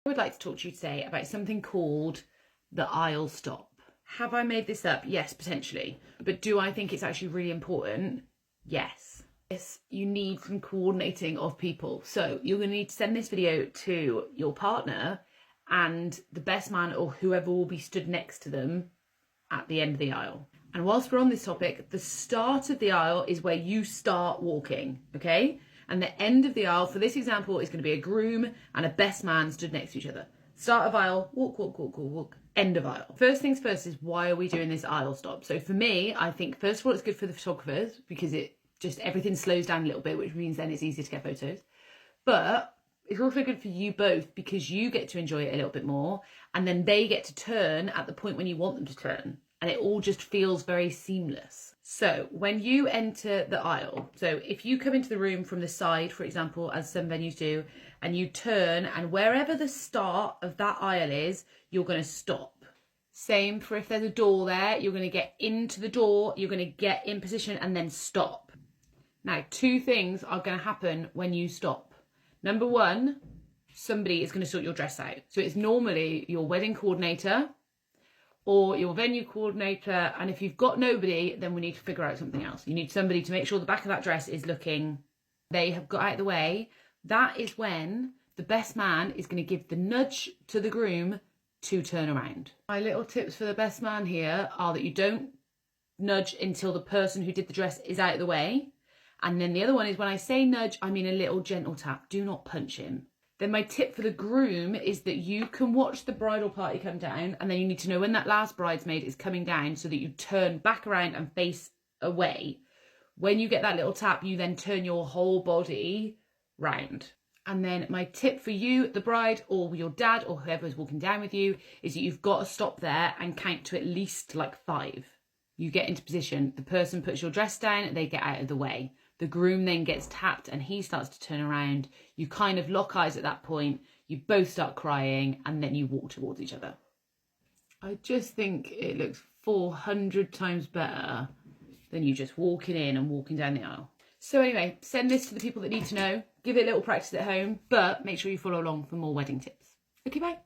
I would like to talk to you today about something called the aisle stop. Have I made this up? Yes, potentially. But do I think it's actually really important? Yes. Yes, you need some coordinating of people. So you're going to need to send this video to your partner and the best man or whoever will be stood next to them at the end of the aisle. And whilst we're on this topic, the start of the aisle is where you start walking, okay? And the end of the aisle, for this example, is going to be a groom and a best man stood next to each other. Start of aisle, walk, walk, walk, walk, walk. End of aisle. First things first is, why are we doing this aisle stop? So for me, I think first of all, it's good for the photographers because it just, everything slows down a little bit, which means then it's easier to get photos. But it's also good for you both because you get to enjoy it a little bit more, and then they get to turn at the point when you want them to turn, and it all just feels very seamless. So when you enter the aisle, so if you come into the room from the side, for example, as some venues do, and you turn, and wherever the start of that aisle is, you're going to stop. Same for if there's a door there, you're going to get into the door, you're going to get in position and then stop. Now, two things are going to happen when you stop. Number one, somebody is going to sort your dress out. So it's normally your wedding coordinator or your venue coordinator. And if you've got nobody, then we need to figure out something else. You need somebody to make sure the back of that dress is looking, they have got out of the way. That is when the best man is going to give the nudge to the groom to turn around. My little tips for the best man here are that you don't nudge until the person who did the dress is out of the way. And then the other one is, when I say nudge, I mean a little gentle tap. Do not punch him. Then my tip for the groom is that you can watch the bridal party come down, and then you need to know when that last bridesmaid is coming down so that you turn back around and face away. When you get that little tap, you then turn your whole body round. And then my tip for you, the bride or your dad or whoever is walking down with you, is that you've got to stop there and count to at least like 5. You get into position, the person puts your dress down, they get out of the way. The groom then gets tapped and he starts to turn around. You kind of lock eyes at that point. You both start crying and then you walk towards each other. I just think it looks 400 times better than you just walking in and walking down the aisle. So anyway, send this to the people that need to know. Give it a little practice at home, but make sure you follow along for more wedding tips. Okay, bye.